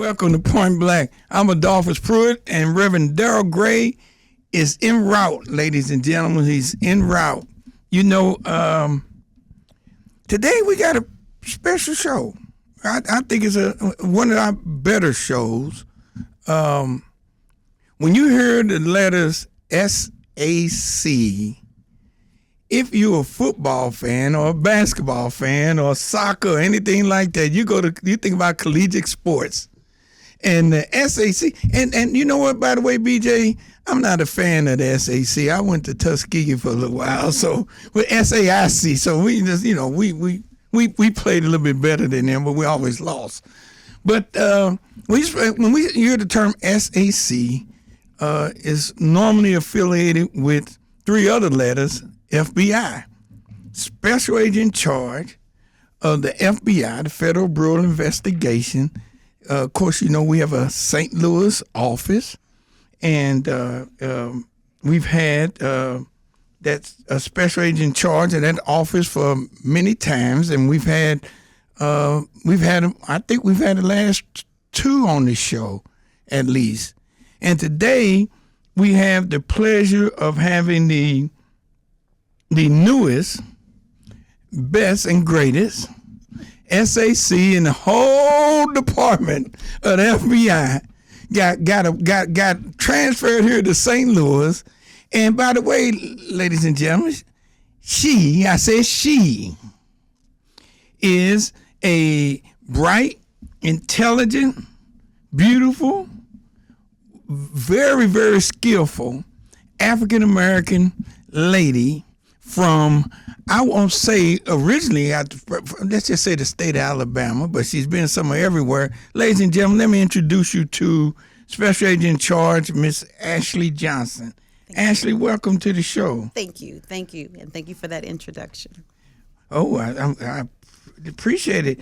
Welcome to Point Blank. I'm Adolphus Pruitt, and Reverend Daryl Gray is en route, ladies and gentlemen. He's en route. You know, today we got a special show. I think it's one of our better shows. When you hear the letters SAC, if you're a football fan or a basketball fan or soccer or anything like that, you think about collegiate sports. And the SAC, and you know what, by the way, BJ, I'm not a fan of the SAC. I went to Tuskegee for a little while, so with SAIC, so we just, we played a little bit better than them, but we always lost. But when we hear the term SAC, is normally affiliated with three other letters, FBI, Special Agent in Charge of the FBI, the Federal Bureau of Investigation. Of course, we have a St. Louis office, and we've had that's a Special Agent in Charge of that office for many times, and I think we've had the last two on this show, at least. And today we have the pleasure of having the newest, best, and greatest SAC in the whole department of the FBI got transferred here to St. Louis. And by the way, ladies and gentlemen, she is a bright, intelligent, beautiful, very, very skillful African-American lady from, I won't say originally, let's just say the state of Alabama, but she's been somewhere everywhere. Ladies and gentlemen, let me introduce you to Special Agent in Charge, Miss Ashley Johnson. Ashley, welcome to the show. Thank you, and thank you for that introduction. Oh, I appreciate it.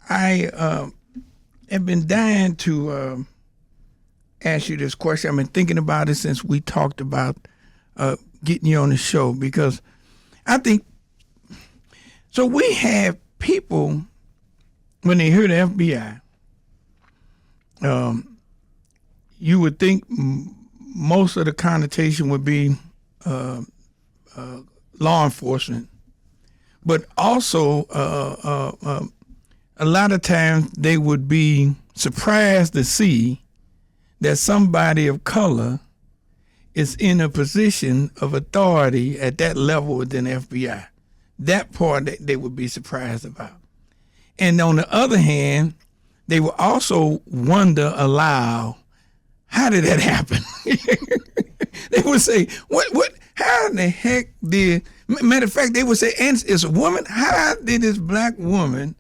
I have been dying to ask you this question. I've been thinking about it since we talked about getting you on the show, because I think, so we have people, when they hear the FBI, you would think most of the connotation would be law enforcement, but also a lot of times they would be surprised to see that somebody of color is in a position of authority at that level within the FBI. That part they would be surprised about. And on the other hand, they will also wonder aloud, how did that happen? They would say, how in the heck matter of fact, they would say, and it's a woman, how did this black woman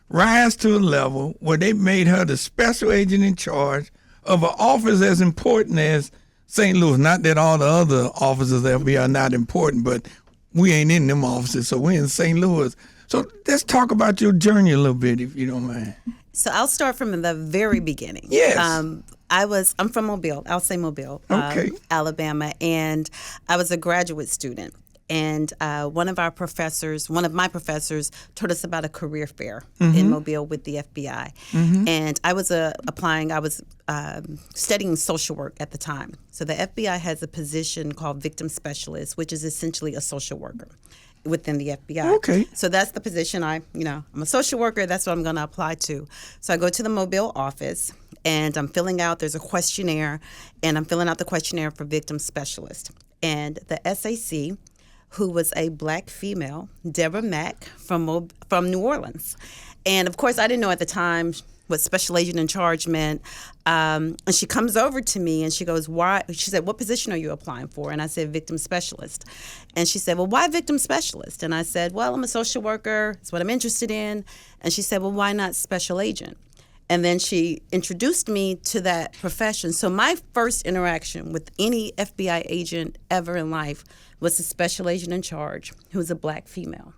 rise to a level where they made her the Special Agent in Charge of an office as important as St. Louis? Not that all the other offices of the FBI are not important, but we ain't in them offices, so we're in St. Louis. So let's talk about your journey a little bit, if you don't mind. So I'll start from the very beginning. Yes. I'm from Mobile. I'll say Mobile, Alabama, and I was a graduate student. And one of my professors told us about a career fair in Mobile with the FBI. Mm-hmm. And I was studying social work at the time. So the FBI has a position called victim specialist, which is essentially a social worker within the FBI. Okay. So that's the position I'm a social worker. That's what I'm going to apply to. So I go to the Mobile office, and I'm filling out, there's a questionnaire, and I'm filling out the questionnaire for victim specialist. And the SAC, who was a black female, Deborah Mack from New Orleans. And of course, I didn't know at the time what Special Agent in Charge meant. And she comes over to me and she goes, why? She said, what position are you applying for? And I said, victim specialist. And she said, well, why victim specialist? And I said, well, I'm a social worker. It's what I'm interested in. And she said, well, why not special agent? And then she introduced me to that profession. So my first interaction with any FBI agent ever in life was the Special Agent in Charge, who was a black female.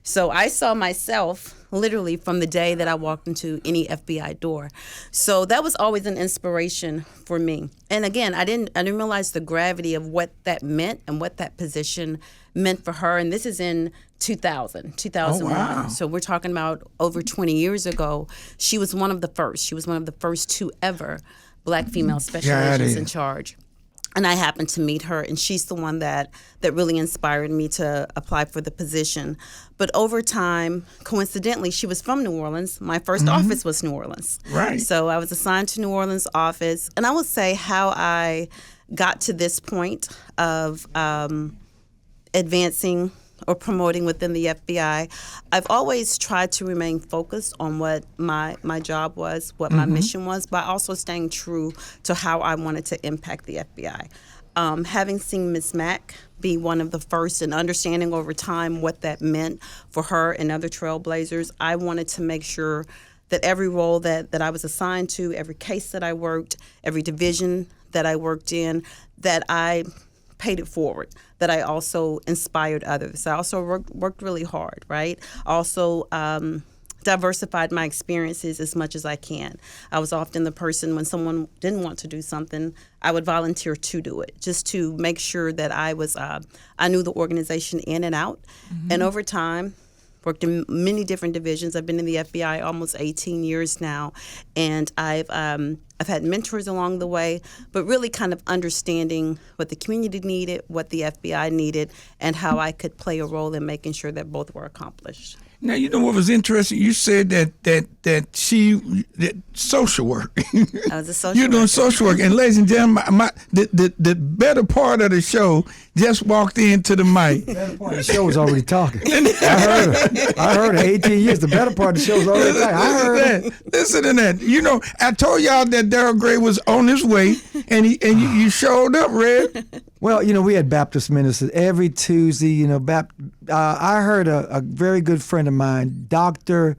So I saw myself literally from the day that I walked into any FBI door. So that was always an inspiration for me. And again, I didn't realize the gravity of what that meant and what that position meant for her. And this is in 2001. Oh, wow. So we're talking about over 20 years ago. She was one of the first. She was one of the first 2 ever Black female special Got agents it. in charge. And I happened to meet her, and she's the one that really inspired me to apply for the position. But over time, coincidentally, she was from New Orleans. My first office was New Orleans. Right. So I was assigned to New Orleans office. And I will say how I got to this point of advancing or promoting within the FBI. I've always tried to remain focused on what my job was, what my mission was, but also staying true to how I wanted to impact the FBI. Having seen Ms. Mack be one of the first and understanding over time what that meant for her and other trailblazers, I wanted to make sure that every role that I was assigned to, every case that I worked, every division that I worked in, that I paid it forward, that I also inspired others. I also worked really hard, right? Also diversified my experiences as much as I can. I was often the person when someone didn't want to do something, I would volunteer to do it, just to make sure that I knew the organization in and out. And over time, worked in many different divisions. I've been in the FBI almost 18 years now, and I've had mentors along the way, but really kind of understanding what the community needed, what the FBI needed, and how I could play a role in making sure that both were accomplished. Now, you know what was interesting? You said that social work. I was a social You're doing worker. social work. And ladies and gentlemen, the better part of the show just walked into the mic. The better part of the show was already talking. I heard her 18 years. The better part of the show was already talking. I heard her. Listen to that. You know, I told y'all that Daryl Gray was on his way, and you showed up, Red. Well, you know, we had Baptist ministers every Tuesday. You know, I heard a very good friend of mine, Dr.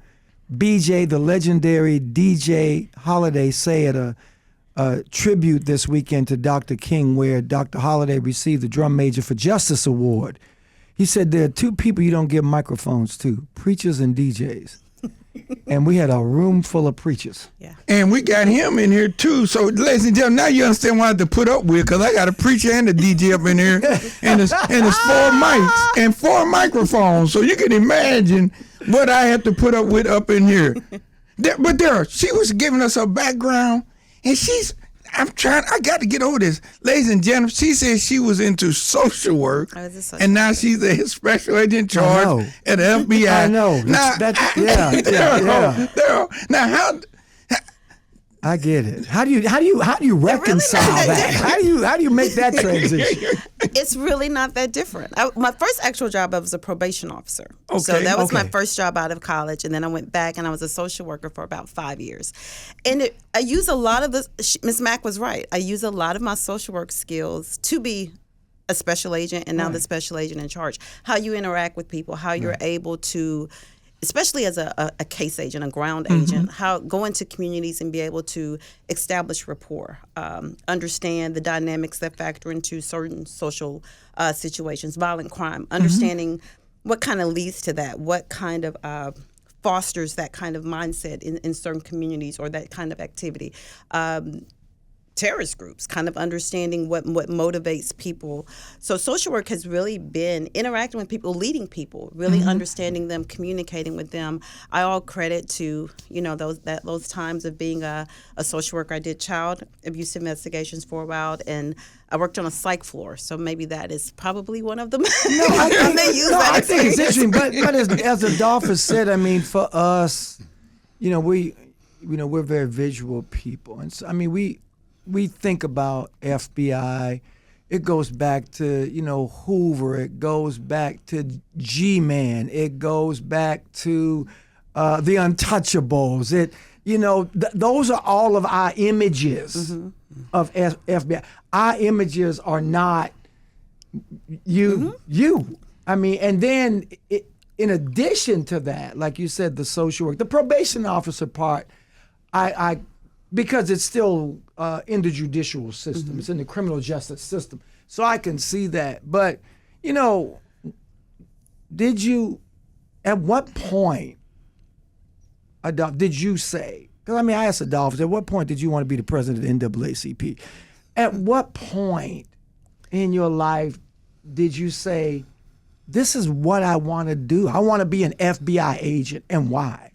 BJ, the legendary DJ Holiday, say at a tribute this weekend to Dr. King, where Dr. Holiday received the Drum Major for Justice Award. He said there are 2 people you don't give microphones to, preachers and DJs. And we had a room full of preachers. Yeah. And we got him in here too. So, ladies and gentlemen, now you understand what I have to put up with, because I got a preacher and a DJ up in here, and it's 4 mics and 4 microphones. So you can imagine what I have to put up with up in here. But there, she was giving us her background, and I got to get over this. Ladies and gentlemen, she said she was into social work, I was a social and now she's a special agent in charge at the FBI. I know. Now, Daryl, now how? I get it. How do you reconcile that? How do you make that transition? It's really not that different. My first actual job, I was a probation officer. Okay, So that was my okay. first job out of college. And then I went back and I was a social worker for about 5 years. And I use a lot of Ms. Mack was right. I use a lot of my social work skills to be a special agent and now the special agent in charge. How you interact with people, how you're able to, especially as a case agent, a ground agent, how go into communities and be able to establish rapport, understand the dynamics that factor into certain social situations, violent crime, understanding what kind of leads to that, what kind of fosters that kind of mindset in certain communities or that kind of activity. Terrorist groups, kind of understanding what motivates people. So social work has really been interacting with people, leading people, really understanding them, communicating with them. I all credit to those times of being a social worker. I did child abuse investigations for a while, and I worked on a psych floor. So maybe that is probably one of them. I think it's interesting. But as Adolphus said, I mean, for us, we're very visual people, and so I mean we think about FBI. It goes back to, Hoover. It goes back to G-Man. It goes back to the Untouchables. Those are all of our images of FBI. Our images are not you. I mean, and then in addition to that, like you said, the social work, the probation officer part, I because it's still in the judicial system. It's in the criminal justice system. So I can see that. But, did you At what point, did you say? Because I mean, I asked Adolphus, at what point did you want to be the president of the NAACP? At what point in your life did you say, this is what I want to do? I want to be an FBI agent, and why?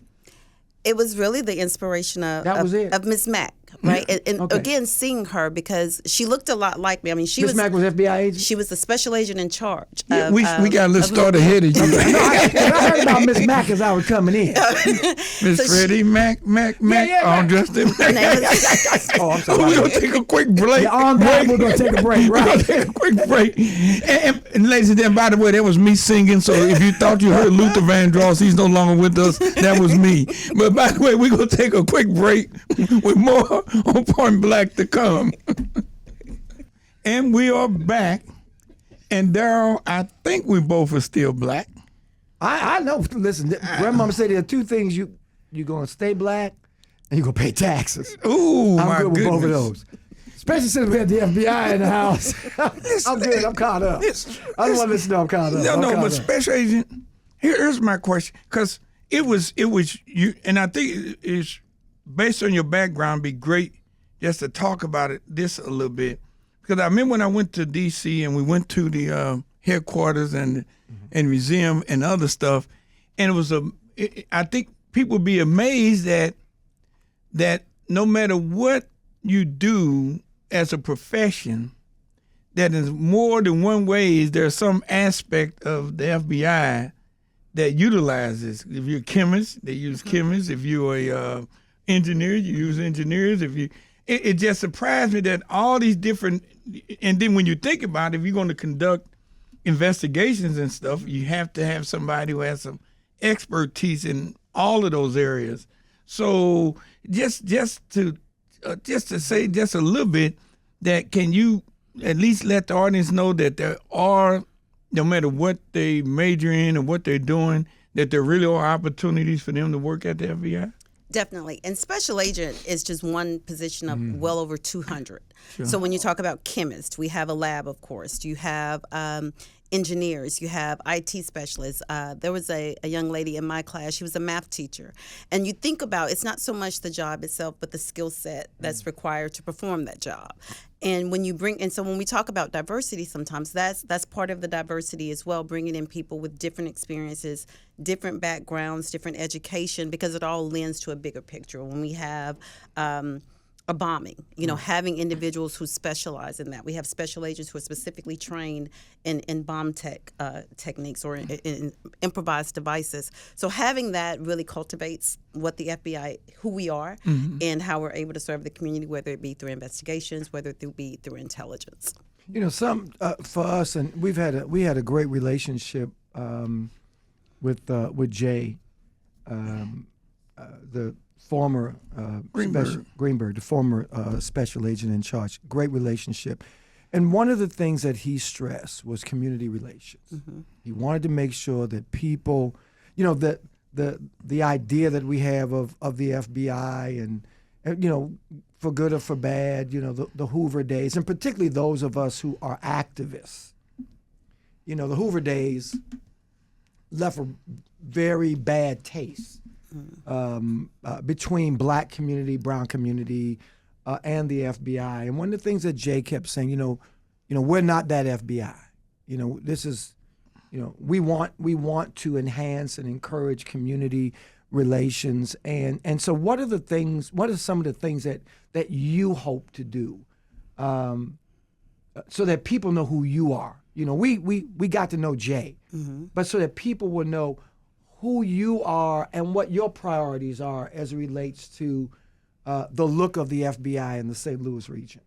It was really the inspiration of Miss Mack, right? And Okay. again, seeing her because she looked a lot like me. I mean, Miss Mack was FBI agent? She was the special agent in charge. Yeah, of, we got a little start ahead of you. I heard about Miss Mack as I was coming in. Miss Freddie Mac, all dressed in Her name was- Oh, I'm sorry. We're going to take a quick break. Yeah, on that, we're going to take a break, We're going right? to take a quick break. And ladies and gentlemen, by the way, that was me singing. So if you thought you heard Luther Vandross, he's no longer with us. That was me. But by the way, we're going to take a quick break with more on Point Black to come. And we are back. And Daryl, I think we both are still black. I know. Listen, grandmama said there are two things you're going to stay black and you're going to pay taxes. Ooh, I'm my good with goodness. both of those. Especially since we had the FBI in the house. I'm good. I'm caught up. I don't want to listen to I'm caught up. No, but special agent. Here's my question, because it was you, and I think it's based on your background. Be great just to talk about this a little bit, because I remember when I went to D.C. and we went to the headquarters and museum and other stuff, and it was I think people would be amazed that no matter what you do as a profession, that in more than one ways there's some aspect of the FBI that utilizes. If you're a chemist, they use chemists. If you're a engineer, you use engineers. It just surprised me that all these different, and then when you think about it, if you're going to conduct investigations and stuff, you have to have somebody who has some expertise in all of those areas. So just to say just a little bit, that can you at least let the audience know that there are, no matter what they major in or what they're doing, that there really are opportunities for them to work at the FBI? Definitely. And special agent is just one position of well over 200. Sure. So when you talk about chemists, we have a lab, of course. You have engineers, you have IT specialists. There was a young lady in my class, she was a math teacher. And you think about, it's not so much the job itself, but the skill set that's required to perform that job. And when we talk about diversity, sometimes that's part of the diversity as well, bringing in people with different experiences, different backgrounds, different education, because it all lends to a bigger picture. When we have a bombing, having individuals who specialize in that. We have special agents who are specifically trained in bomb techniques or in improvised devices. So having that really cultivates what the FBI, who we are, and how we're able to serve the community, whether it be through investigations, whether it be through intelligence. For us, and we had a great relationship with Jay, the former Greenberg, the former special agent in charge. Great relationship. And one of the things that he stressed was community relations. He wanted to make sure that people, that the idea that we have of the FBI and for good or for bad, the Hoover days, and particularly those of us who are activists. The Hoover days left a very bad taste between black community, brown community, and the FBI. And one of the things that Jay kept saying, we're not that FBI. This is, we want to enhance and encourage community relations. And so what are some of the things that you hope to do so that people know who you are? We got to know Jay, but so that people will know who you are and what your priorities are as it relates to the look of the FBI in the St. Louis region.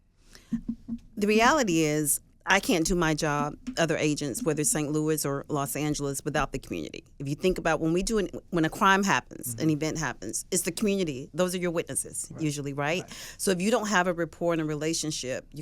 The reality is, I can't do my job, other agents, whether it's St. Louis or Los Angeles, without the community. If you think about when a crime happens, an event happens, it's the community. Those are your witnesses, usually, right? So if you don't have a rapport and a relationship, you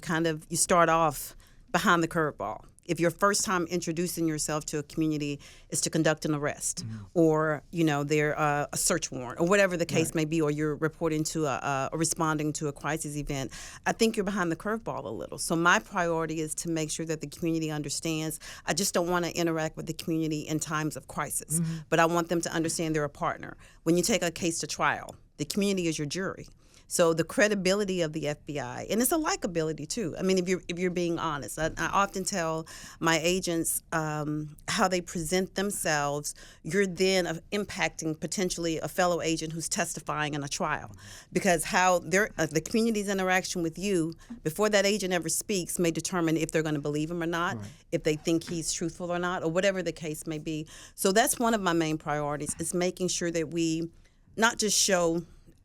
start off behind the curveball. if your first time introducing yourself to a community is to conduct an arrest or, they're a search warrant or whatever the case may be, or you're reporting to or responding to a crisis event, I think you're behind the curveball a little. So my priority is to make sure that the community understands. I just don't want to interact with the community in times of crisis, but I want them to understand they're a partner. When you take a case to trial, the community is your jury. So the credibility of the FBI, and it's a likability too. I mean, if you're being honest, I often tell my agents how they present themselves. You're then impacting potentially a fellow agent who's testifying in a trial, because how the community's interaction with you before that agent ever speaks may determine if they're going to believe him or not, if they think he's truthful or not, or whatever the case may be. So that's one of my main priorities, is making sure that we not just show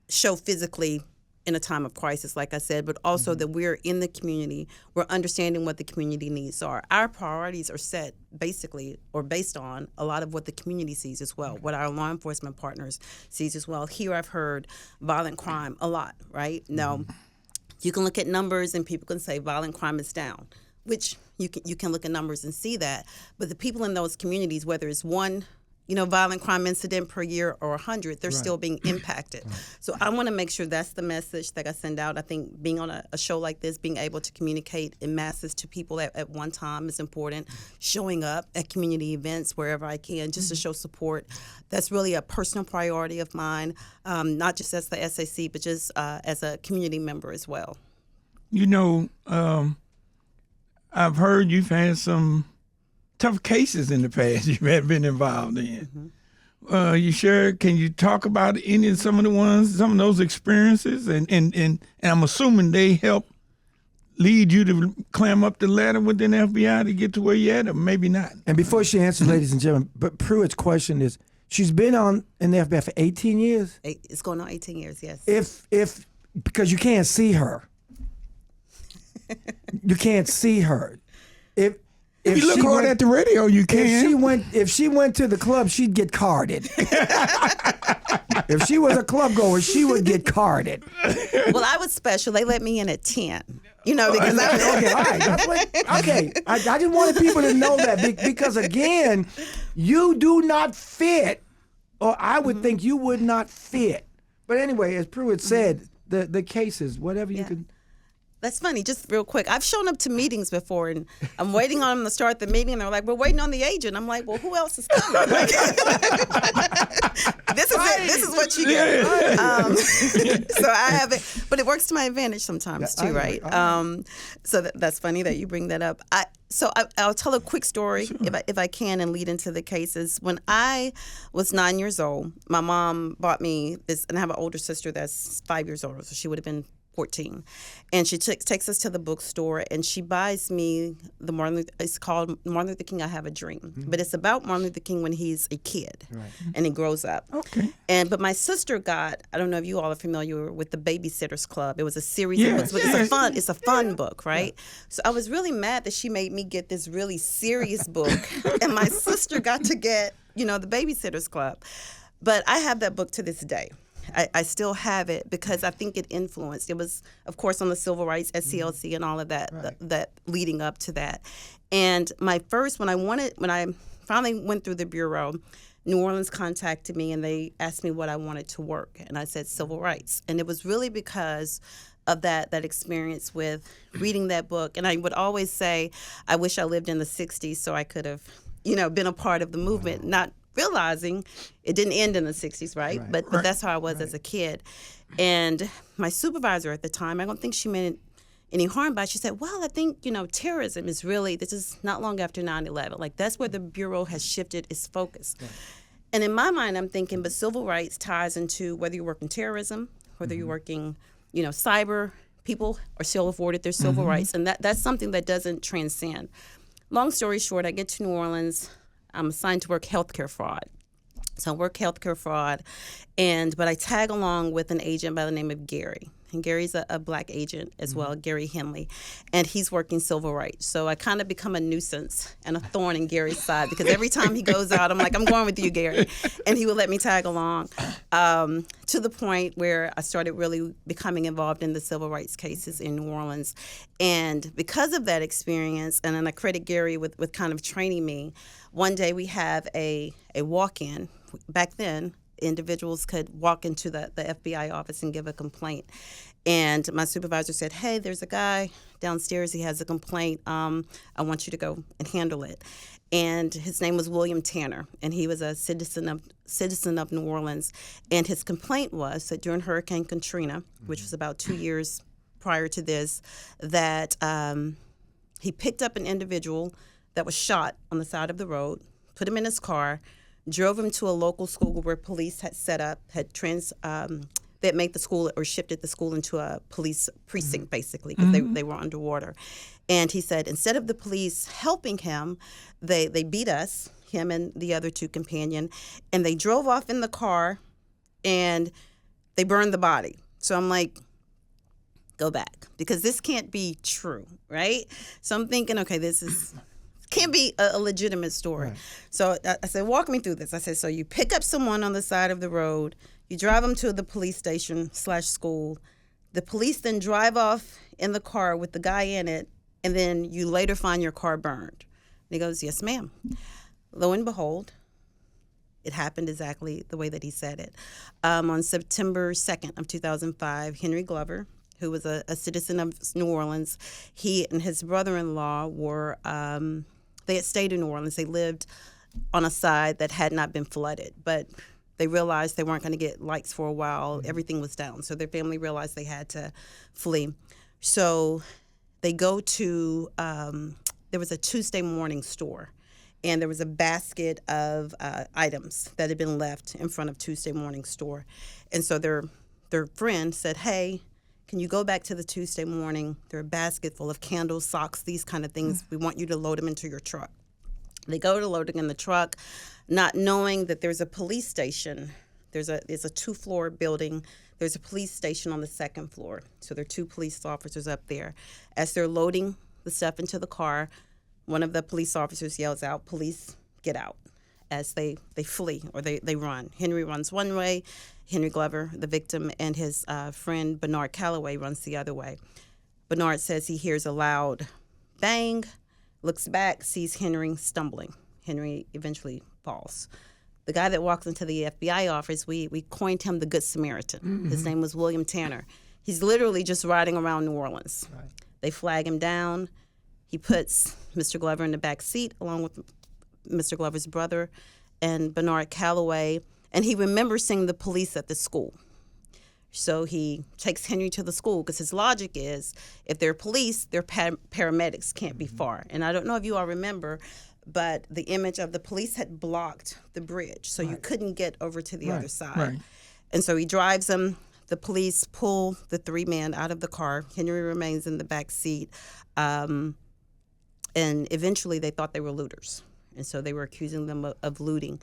physically in a time of crisis, like I said, but also that we're in the community, we're understanding what the community needs are. Our priorities are set basically or based on a lot of what the community sees as well, what our law enforcement partners sees as well. Here I've heard violent crime a lot, right? Now, you can look at numbers and people can say violent crime is down, which you can look at numbers and see that. But the people in those communities, whether it's one violent crime incident per year or 100, they're still being impacted. So I want to make sure that's the message that I send out. I think being on a show like this, being able to communicate in masses to people at one time is important. Showing up at community events wherever I can just to show support. That's really a personal priority of mine, not just as the SAC, but just as a community member as well. I've heard you've had some tough cases in the past you have been involved in. You sure? Can you talk about some of those experiences? And I'm assuming they help lead you to climb up the ladder within the FBI to get to where you're at, or maybe not. And before she answers, ladies and gentlemen, but Pruitt's question is, she's been in the FBI for 18 years? It's going on 18 years, yes. If because you can't see her. You can't see her. If you look hard at the radio, you can. If she went to the club, she'd get carded. If she was a club goer, she would get carded. Well, I was special. They let me in at 10. Because okay, all right. Okay, I just wanted people to know that because again, you do not fit, or I would think you would not fit. But anyway, as Pruitt said, the cases, whatever you can. That's funny. Just real quick, I've shown up to meetings before, and I'm waiting on them to start the meeting, and they're like, "We're waiting on the agent." I'm like, "Well, who else is coming?" This is it. This is what you get. So I have it, but it works to my advantage sometimes too, right? So that's funny that you bring that up. I'll tell a quick story if I can and lead into the cases. When I was 9 years old, my mom bought me this, and I have an older sister that's 5 years older, so she would have been 14, and she takes us to the bookstore, and she buys me it's called Martin Luther King, I Have a Dream, but it's about Martin Luther King when he's a kid and he grows up. Okay. But my sister I don't know if you all are familiar with the Babysitters Club. It was a series of books, but it's a fun book, right? Yeah. So I was really mad that she made me get this really serious book, and my sister got to get, the Babysitters Club. But I have that book to this day. I still have it because I think it influenced. It was, of course, on the civil rights, SCLC, and all of that, that leading up to that. And when I finally went through the bureau, New Orleans contacted me and they asked me what I wanted to work, and I said civil rights. And it was really because of that experience with reading that book. And I would always say, I wish I lived in the 60s so I could have, been a part of the movement, not realizing it didn't end in the 60s, right? But that's how I was as a kid. And my supervisor at the time, I don't think she meant any harm by it. She said, well, I think, terrorism is really, this is not long after 9/11. Like, that's where the Bureau has shifted its focus. Right. And in my mind, I'm thinking, but civil rights ties into whether you're working terrorism, whether you're working, cyber, people are still afforded their civil rights. And that's something that doesn't transcend. Long story short, I get to New Orleans. I'm assigned to work healthcare fraud. So I work healthcare fraud, but I tag along with an agent by the name of Gary. and Gary's a black agent as well, Gary Henley, and he's working civil rights. So I kind of become a nuisance and a thorn in Gary's side because every time he goes out, I'm like, I'm going with you, Gary, and he would let me tag along, to the point where I started really becoming involved in the civil rights cases in New Orleans. And because of that experience, and then I credit Gary with kind of training me, one day we have a walk-in. Back then, individuals could walk into the FBI office and give a complaint. And my supervisor said, hey, there's a guy downstairs. He has a complaint. I want you to go and handle it. And his name was William Tanner, and he was a citizen of New Orleans. And his complaint was that during Hurricane Katrina, which was about 2 years prior to this, that he picked up an individual that was shot on the side of the road, put him in his car, drove him to a local school where police had set up, they had made the school or shifted the school into a police precinct, basically, because they were underwater. And he said instead of the police helping him, they beat us, him and the other two companion, and they drove off in the car and they burned the body. So I'm like, go back, because this can't be true, right? So I'm thinking, okay, this can't be a legitimate story. Right. So I said, walk me through this. I said, so you pick up someone on the side of the road, you drive them to the police station / school. The police then drive off in the car with the guy in it, and then you later find your car burned. And he goes, yes, ma'am. Lo and behold, it happened exactly the way that he said it. On September 2nd of 2005, Henry Glover, who was a citizen of New Orleans, he and his brother-in-law were, they had stayed in New Orleans. They lived on a side that had not been flooded, but they realized they weren't going to get lights for a while. Everything was down. So their family realized they had to flee. So they go to, there was a Tuesday morning store, and there was a basket of items that had been left in front of Tuesday morning store. And so their friend said, hey, can you go back to the Tuesday morning? There are a basket full of candles, socks, these kind of things. We want you to load them into your truck. They go to loading in the truck, not knowing that there's a police station. There's a 2-floor building. There's a police station on the 2nd floor. So there are 2 police officers up there. As they're loading the stuff into the car, one of the police officers yells out, police, get out, as they flee or they run. Henry runs one way. Henry Glover, the victim, and his friend Bernard Calloway runs the other way. Bernard says he hears a loud bang, looks back, sees Henry stumbling. Henry eventually falls. The guy that walks into the FBI office, we coined him the Good Samaritan. Mm-hmm. His name was William Tanner. He's literally just riding around New Orleans. Right. They flag him down. He puts Mr. Glover in the back seat along with Mr. Glover's brother and Bernard Calloway, and he remembers seeing the police at the school. So he takes Henry to the school because his logic is if they're police, their paramedics can't be far. And I don't know if you all remember, but the image of the police had blocked the bridge, so you couldn't get over to the other side. Right. And so he drives them. The police pull the 3 men out of the car. Henry remains in the back seat. And eventually they thought they were looters. And so they were accusing them of looting.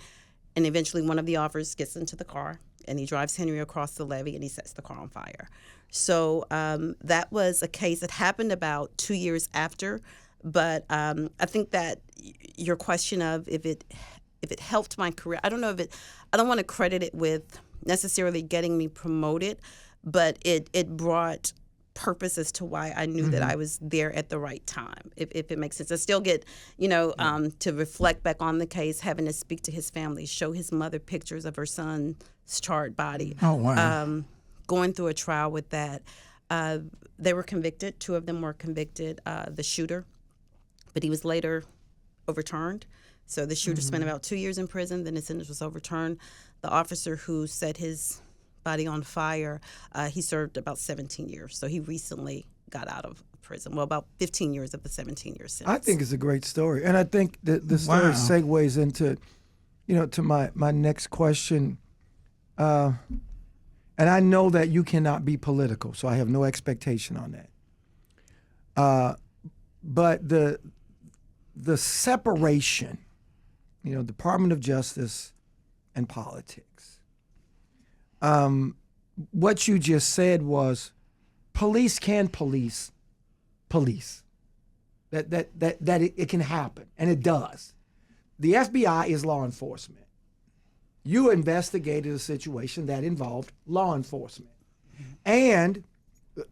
And eventually one of the officers gets into the car, and he drives Henry across the levee, and he sets the car on fire. So that was a case that happened about 2 years after. But I think that your question of if it helped my career, I don't know if it, I don't want to credit it with necessarily getting me promoted, but it brought purpose as to why I knew that I was there at the right time, if it makes sense. I still get, to reflect back on the case, having to speak to his family, show his mother pictures of her son's charred body. Oh, wow. Going through a trial with that. They were convicted. 2 of them were convicted, the shooter, but he was later overturned. So the shooter spent about 2 years in prison, then his sentence was overturned. The officer who set his body on fire, he served about 17 years. So he recently got out of prison. Well, about 15 years of the 17-year sentence. I think it's a great story. And I think that the story segues into, to my next question. And I know that you cannot be political, so I have no expectation on that. But the separation, Department of Justice and politics. What you just said was police can police. That it can happen, and it does. The FBI is law enforcement. You investigated a situation that involved law enforcement. And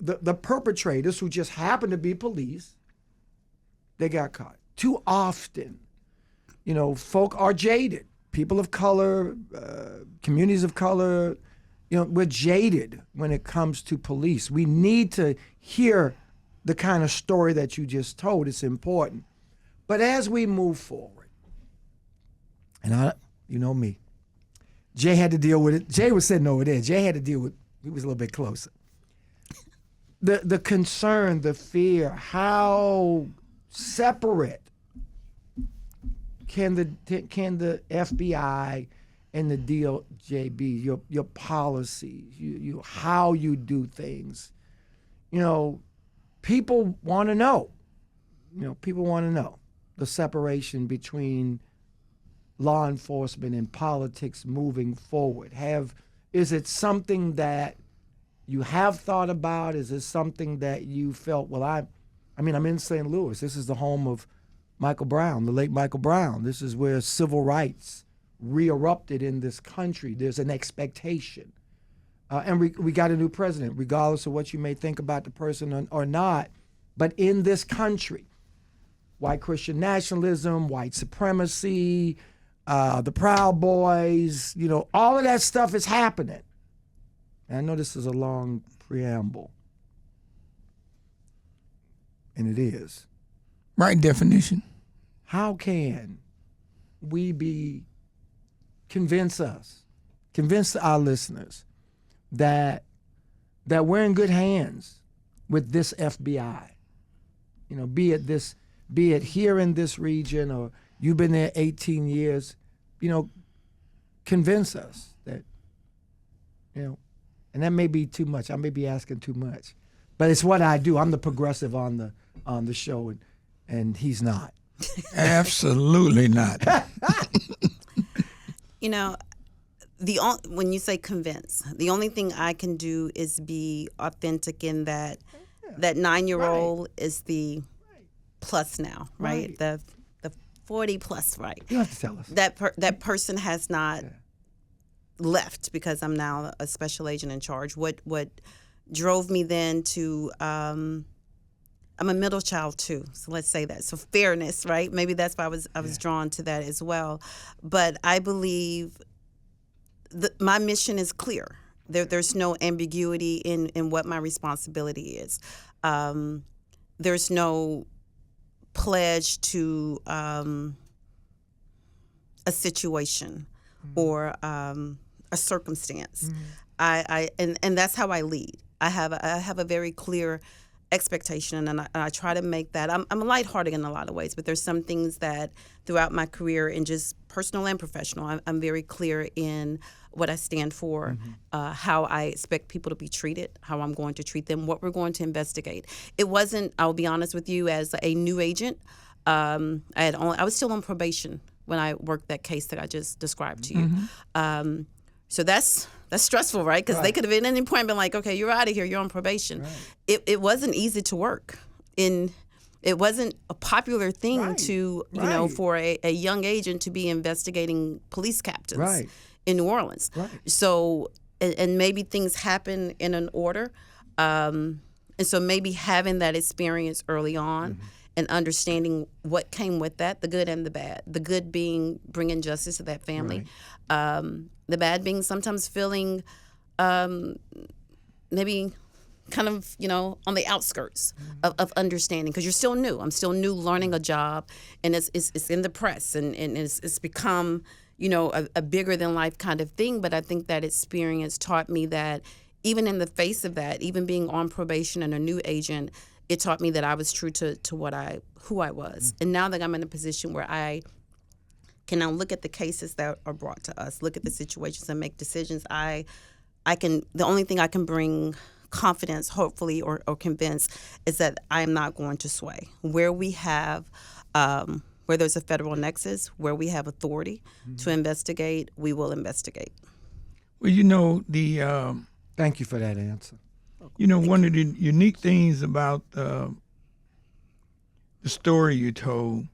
the perpetrators, who just happened to be police, they got caught. Too often, folk are jaded. People of color, communities of color, we're jaded when it comes to police. We need to hear the kind of story that you just told. It's important. But as we move forward, and you know me, Jay had to deal with it. Jay was sitting over there. Jay had to deal with, he was a little bit closer. The concern, the fear, how separate can the FBI and the DOJ be? Your policies, how you do things. People want to know. People want to know the separation between law enforcement and politics moving forward. Is it something that you have thought about? Is it something that you felt, I'm in St. Louis. This is the home of Michael Brown, the late Michael Brown. This is where civil rights re-erupted in this country. There's an expectation. And we got a new president, regardless of what you may think about the person or not. But in this country, white Christian nationalism, white supremacy, the Proud Boys, all of that stuff is happening. And I know this is a long preamble, and it is. Right definition. How can we convince our listeners that we're in good hands with this FBI? Be it here in this region, or you've been there 18 years, convince us that, and that may be too much. I may be asking too much, but it's what I do. I'm the progressive on the show, and he's not. Absolutely not. When you say convince, the only thing I can do is be authentic in that. That 9-year-old is the plus now, right? The 40 plus, right? You don't have to tell us. That person has not left because I'm now a special agent in charge. What drove me then to I'm a middle child too, so let's say that. So fairness, right? Maybe that's why I was drawn to that as well. But I believe my mission is clear. There's no ambiguity in what my responsibility is. There's no pledge to a situation or a circumstance. And that's how I lead. I have a very clear expectation, and I try to make that. I'm lighthearted in a lot of ways, but there's some things that throughout my career, in just personal and professional, I'm very clear in what I stand for, how I expect people to be treated, how I'm going to treat them, what we're going to investigate. It wasn't, I'll be honest with you, as a new agent, I was still on probation when I worked that case that I just described to you. So that's stressful, right? Because they could have at any point been like, okay, you're out of here, you're on probation. Right. It wasn't easy to work. It wasn't a popular thing to, for a young agent to be investigating police captains in New Orleans. Right. So, and maybe things happen in an order. And so maybe having that experience early on and understanding what came with that, the good and the bad. The good being bringing justice to that family. The bad being sometimes feeling maybe kind of, on the outskirts of understanding, because you're still new. I'm still new learning a job, and it's in the press, and it's become, a bigger than life kind of thing. But I think that experience taught me that even in the face of that, even being on probation and a new agent, it taught me that I was true to who I was. And now that I'm in a position where I can now look at the cases that are brought to us, look at the situations and make decisions, the only thing I can bring confidence, hopefully, or convince, is that I am not going to sway. Where we have, where there's a federal nexus, where we have authority to investigate, we will investigate. Well, Thank you for that answer. You know, one of the unique things about the story you told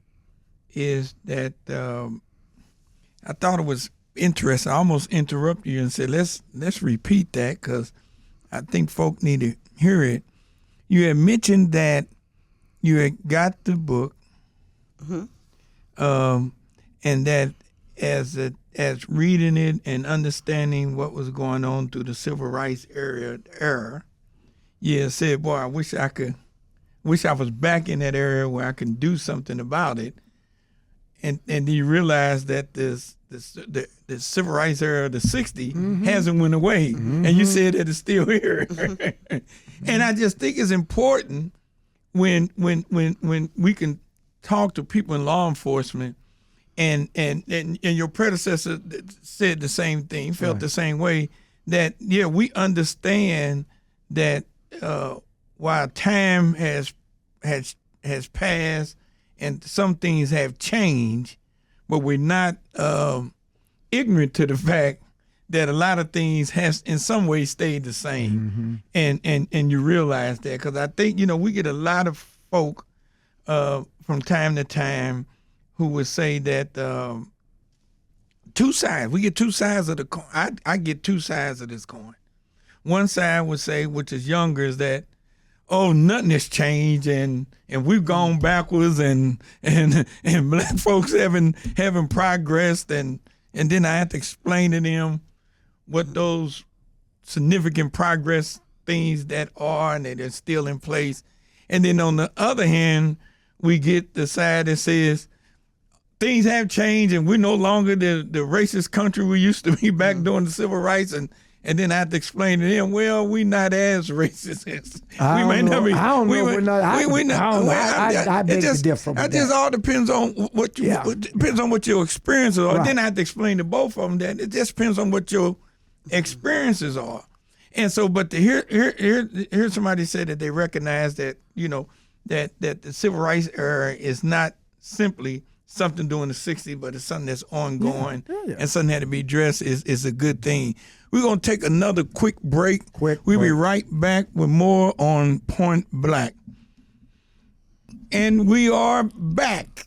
is that I thought it was interesting. I almost interrupted you and said, let's repeat that because I think folk need to hear it. You had mentioned that you had got the book, and that as reading it and understanding what was going on through the civil rights era, you said, boy, I wish I was back in that area where I can do something about it. And you realize that the civil rights era of the 60s hasn't went away. And you said that it's still here. And I just think it's important when we can talk to people in law enforcement and your predecessor said the same thing, felt the same way, that we understand that while time has passed and some things have changed, but we're not ignorant to the fact that a lot of things has in some ways stayed the same. And you realize that, because I think, we get a lot of folk from time to time who would say that two sides. We get two sides of the coin. I get two sides of this coin. One side would say, which is younger, is that, oh, nothing has changed and we've gone backwards and black folks haven't progressed, and then I have to explain to them what those significant progress things that are and that are still in place. And then on the other hand, we get the side that says things have changed and we're no longer the racist country we used to be back during the civil rights, and then I have to explain to them, well, we're not as racist as we may not be. I don't know. We're not. I beg to differ. It just all depends on what you. It depends on what your experiences are. Right. Then I have to explain to both of them that it just depends on what your experiences are. And so, but hear somebody say that they recognize that that the civil rights era is not simply something during the 60s, but it's something that's ongoing and something that had to be addressed is a good thing. We're going to take another quick break. We'll be right back with more on Point Black. And we are back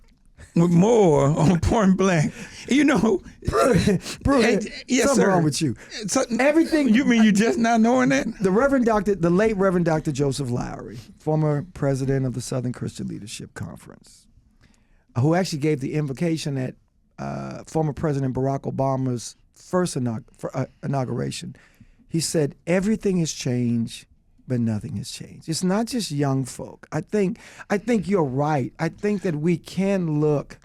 with more on Point Black. Bruce, yes, something sir. wrong with you. Everything. You mean you just not knowing that? The late Reverend Dr. Joseph Lowery, former president of the Southern Christian Leadership Conference, who actually gave the invocation at former President Barack Obama's first inauguration. He said, everything has changed, but nothing has changed. It's not just young folk. I think you're right. I think that we can look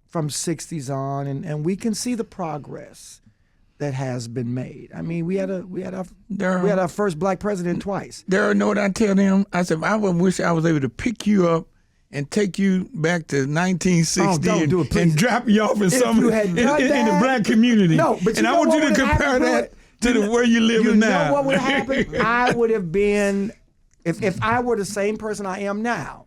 from 60s on and we can see the progress that has been made. I mean, we had our first black president twice. Daryl, know what I tell them? I said, I would wish I was able to pick you up and take you back to 1960 and drop you off in the black community. No, but I want you to compare that to where you living now. You know what would happen? I would have been, if I were the same person I am now.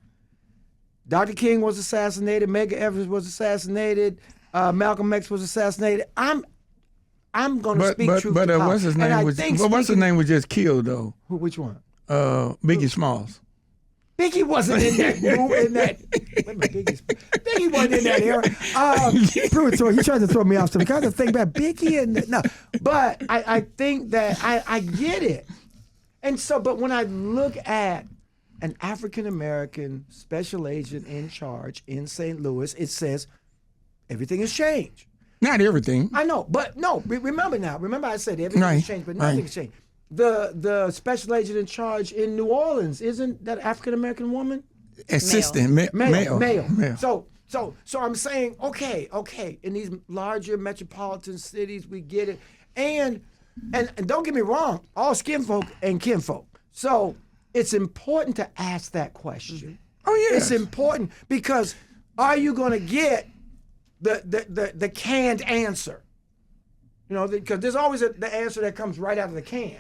Dr. King was assassinated. Medgar Evers was assassinated. Malcolm X was assassinated. I'm going to speak truth to power. What's his name? What's his name was just killed though? Which one? Biggie Smalls. Biggie wasn't in that Biggie wasn't in that era. Pruitt, he tried to throw me off something. I got to think about Biggie and no. But I think that I get it. And so, but when I look at an African American special agent in charge in St. Louis, it says everything has changed. Not everything. I know, but no. Remember now. Remember I said everything has changed, but nothing has changed. The special agent in charge in New Orleans, isn't that African American woman? Assistant, male. So I'm saying, okay, in these larger metropolitan cities, we get it, and don't get me wrong, all skin folk and kinfolk. So it's important to ask that question. Oh yeah, it's important because are you going to get the canned answer? Because there's always the answer that comes right out of the can.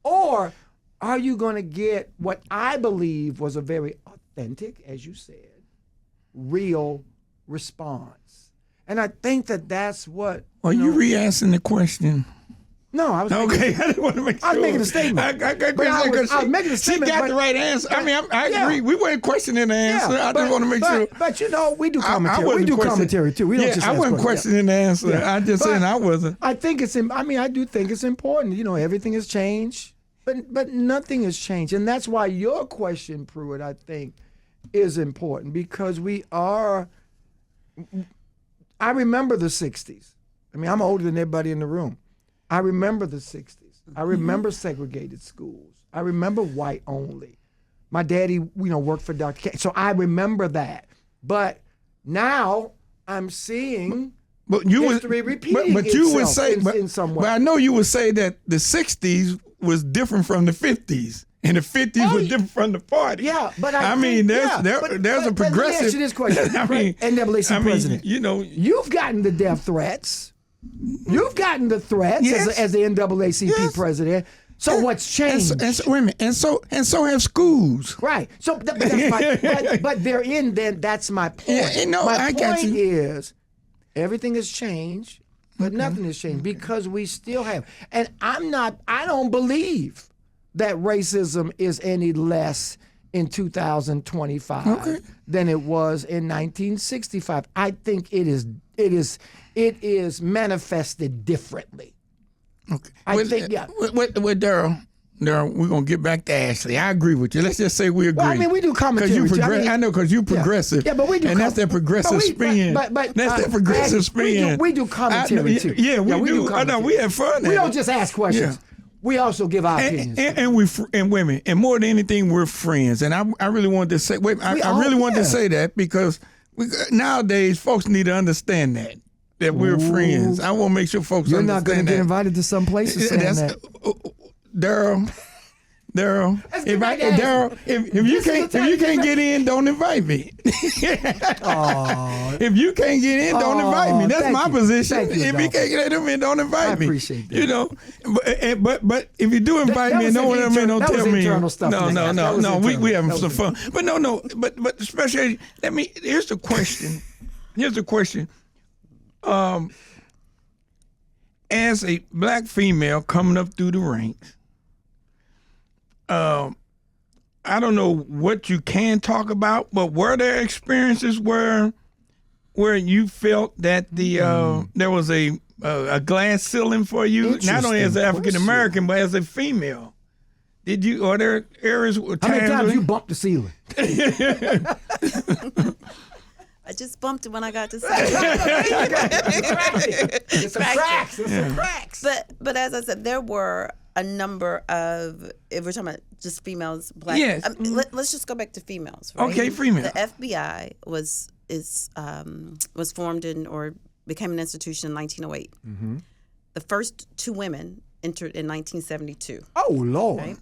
Or are you going to get what I believe was a very authentic, as you said, real response? And I think that's what... Are you re-asking the question? No, I was Okay, I didn't want to make sure. I was making a statement. I was making a statement. She got the right answer. I mean, I agree. We weren't questioning the answer. I just want to make sure. But you know, we do I commentary. We wasn't do question- commentary too. We don't just I ask wasn't questions. questioning the answer. Yeah. I just saying I wasn't. I think it's. I mean, I do think it's important. You know, everything has changed, but nothing has changed, and that's why your question, Pruitt, I think, is important because we are. I remember the '60s. I mean, I'm older than everybody in the room. I remember the '60s. I remember segregated schools. I remember white only. My daddy, worked for Dr. King, so I remember that. But now I'm seeing But you history would, repeating but you would itself say, in some way. But I know you would say that the '60s was different from the '50s, and the '50s was different from the '40s. Yeah, but I mean, there's a progressive. But let me ask you this question. I mean, NAACP president. You've gotten the death threats. You've gotten the threats Yes. as the NAACP Yes. president. So what's changed? And so, wait a minute, and so have schools. Right. So, but that's my. but they're in. Then that's my point. Yeah, no, my I point got you. is, everything has changed, but nothing has changed because we still have. And I don't believe that racism is any less in 2025 than it was in 1965. I think it is manifested differently. Okay. I think, yeah. With Daryl, we're gonna get back to Ashley. I agree with you. Let's just say we agree. Well, I mean, we do commentary. Because you too. I mean, I know because you progressive. Yeah, but we do. And that's that progressive spin. But that's that progressive spin. We do commentary too. Yeah, we do. I know we have fun. We don't just ask questions. Yeah. We also give our opinions. And women, and more than anything, we're friends. And I really wanted to say, I really wanted to say that because nowadays folks need to understand that we're friends. I want to make sure folks You're not going understand to get that. invited to some places saying that. Daryl, if you can't get in, don't invite me. If you can't get in, don't invite me. That's my position. Thank you, If you can't get in, don't invite me. I appreciate that. But if you do invite me, no one don't tell me. internal stuff. No. We having some fun. But no. But especially, here's the question. As a black female coming up through the ranks, I don't know what you can talk about, but were there experiences where you felt that there was a glass ceiling for you, not only as an African American but as a female? Are there areas? How many times you bumped the ceiling? I just bumped it when I got to say. It's some cracks. It's some cracks. But as I said, there were a number of, if we're talking about just females, black. Yes. Let's just go back to females. Right? Okay, female. The FBI was formed or became an institution in 1908. Mm-hmm. The first 2 women entered in 1972. Oh Lord! Right?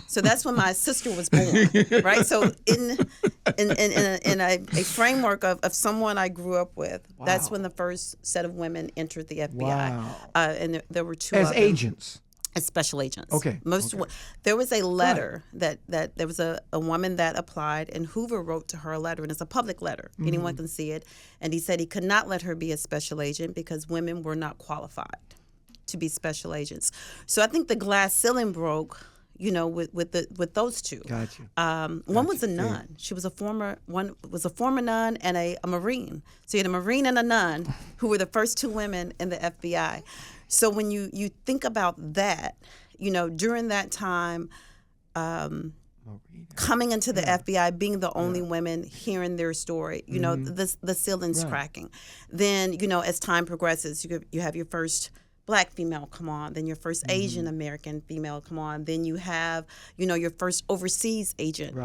So that's when my sister was born. Right. So in a framework of someone I grew up with, that's when the first set of women entered the FBI. Wow. And there were 2 As of them. agents. As special agents. Okay. There was a letter that there was a woman that applied, and Hoover wrote to her a letter, and it's a public letter. Mm-hmm. Anyone can see it. And he said he could not let her be a special agent because women were not qualified to be special agents. So I think the glass ceiling broke, with those 2. Gotcha. One was a nun. She was a former nun and a Marine. So you had a Marine and a nun who were the first 2 women in the FBI. So when you think about that, during that time, coming into the FBI, being the only women, hearing their story, the ceiling's cracking. Then, as time progresses, you have your first Black female come on, then your first Asian American female come on, then you have, your first overseas agent,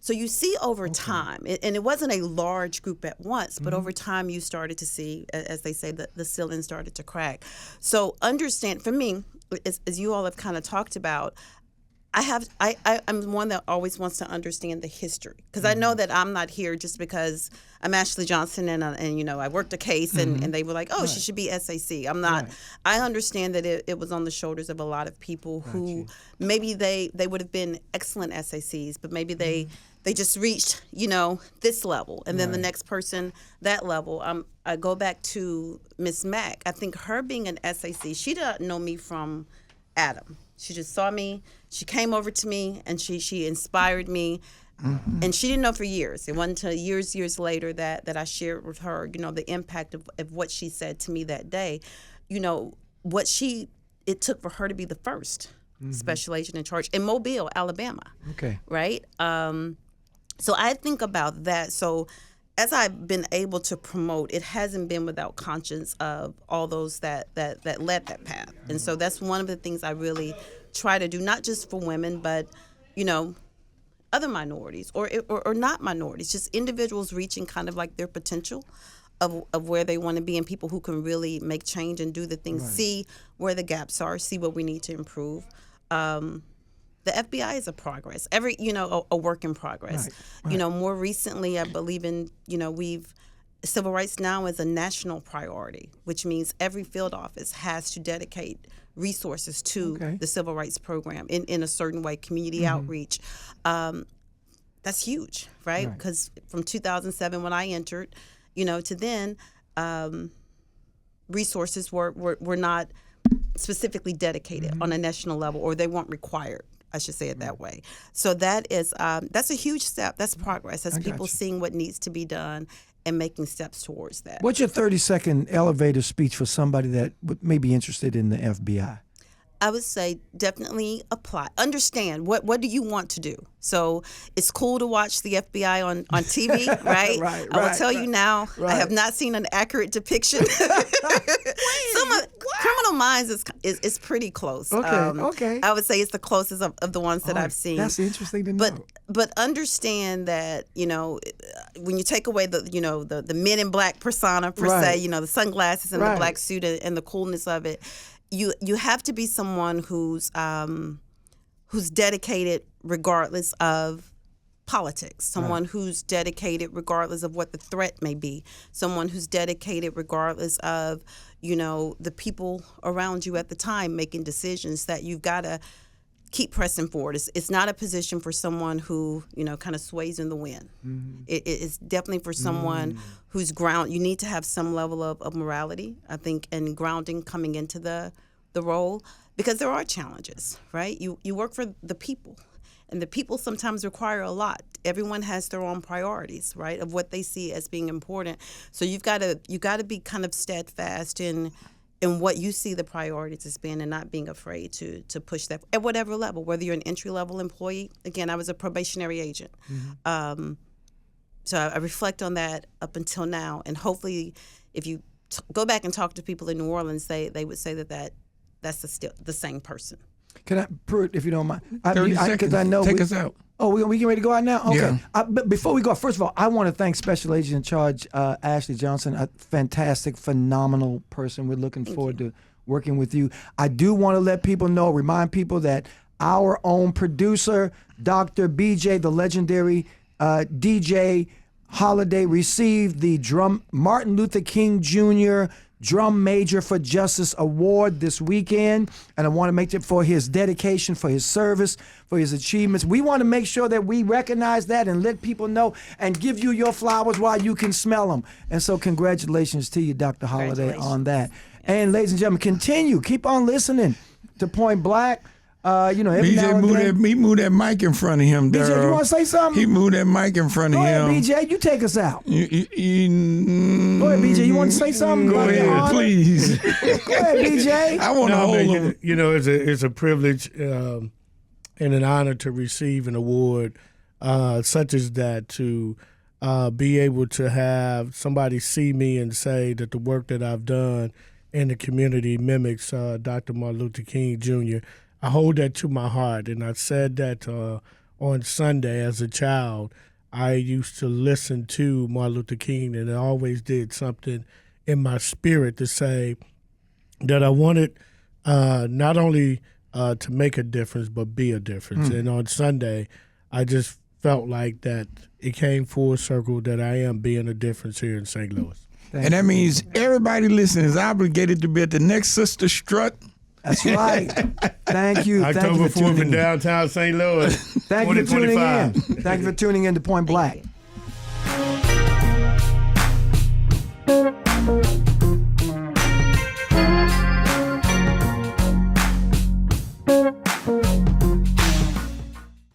so you see over time, and it wasn't a large group at once, but over time you started to see, as they say, the ceiling started to crack. So understand, for me, as you all have kind of talked about, I'm one that always wants to understand the history, because I know that I'm not here just because I'm Ashley Johnson and I worked a case and they were like, oh, she should be SAC. I'm not. Right. I understand that it was on the shoulders of a lot of people who maybe they would have been excellent SACs, but maybe they they just reached, this level, and then the next person that level. I go back to Miss Mack. I think her being an SAC, she didn't know me from Adam. She just saw me. She came over to me, and she inspired me. Mm-hmm. And she didn't know for years. It wasn't until years later that I shared with her, the impact of what she said to me that day. It took for her to be the first special agent in charge in Mobile, Alabama. Okay. Right? So I think about that. So as I've been able to promote, it hasn't been without conscience of all those that led that path. And so that's one of the things I really try to do, not just for women, but, other minorities or not minorities, just individuals reaching kind of like their potential of where they want to be, and people who can really make change and do the things, see where the gaps are, see what we need to improve. The FBI is a progress, a work in progress. Right. More recently, I believe in, civil rights now is a national priority, which means every field office has to dedicate resources to the civil rights program in a certain way, community outreach. That's huge, right? Because from 2007 when I entered, to then, resources were not specifically dedicated on a national level, or they weren't required. I should say it that way. So that is that's a huge step. That's progress. That's people seeing what needs to be done and making steps towards that. What's your 30-second elevator speech for somebody that may be interested in the FBI? I would say definitely apply. Understand what do you want to do. So it's cool to watch the FBI on TV, right? I will tell you now, I have not seen an accurate depiction. Criminal Minds is pretty close. Okay. I would say it's the closest of the ones that I've seen. That's interesting to know. But understand that, when you take away the Men in Black persona per se, the sunglasses and the black suit and the coolness of it, you have to be someone who's dedicated regardless of politics, someone who's dedicated regardless of what the threat may be, someone who's dedicated regardless of, the people around you at the time making decisions, that you've got to keep pressing forward. It's not a position for someone who, kind of sways in the wind. Mm-hmm. It's definitely for someone who's you need to have some level of morality, I think, and grounding coming into the role, because there are challenges, right? You work for the people, and the people sometimes require a lot. Everyone has their own priorities, right, of what they see as being important. So you got to be kind of steadfast in what you see the priorities as being, and not being afraid to push that at whatever level, whether you're an entry-level employee. Again, I was a probationary agent. Mm-hmm. So I reflect on that up until now, and hopefully if you go back and talk to people in New Orleans, they would say that's still the same person. Can I, Pruitt, if you don't mind? 30 seconds. Because I know Take us out. Oh, we getting ready to go out now? Okay. Yeah. But before we go, first of all, I want to thank Special Agent in Charge Ashley Johnson, a fantastic, phenomenal person. We're looking forward to working with you. I do want to remind people that our own producer, Dr. BJ, the legendary DJ Holiday, received the Martin Luther King Jr. Drum Major for Justice Award this weekend, and I want to make it for his dedication, for his service, for his achievements. We want to make sure that we recognize that and let people know and give you your flowers while you can smell them. And so congratulations to you, Dr. Holiday, on that. And ladies and gentlemen, keep on listening to Point Black. Every BJ now and then. He moved that mic in front of him, Darryl. BJ, you want to say something? He moved that mic in front of him. Go ahead, BJ. You take us out. Go ahead, BJ. You want to say something? Go ahead, please. Go ahead, BJ. I want to hold him. It's a privilege and an honor to receive an award such as that, to be able to have somebody see me and say that the work that I've done in the community mimics Dr. Martin Luther King Jr. I hold that to my heart, and I said that on Sunday as a child. I used to listen to Martin Luther King, and it always did something in my spirit to say that I wanted not only to make a difference, but be a difference. And on Sunday, I just felt like that it came full circle that I am being a difference here in St. Louis. And that means everybody listening is obligated to be at the next Sister Strut That's right. Thank you. Thank you October for 4th tuning in in. downtown St. Louis. Thank you for tuning in. 2025. Thank you for tuning in to Point Black.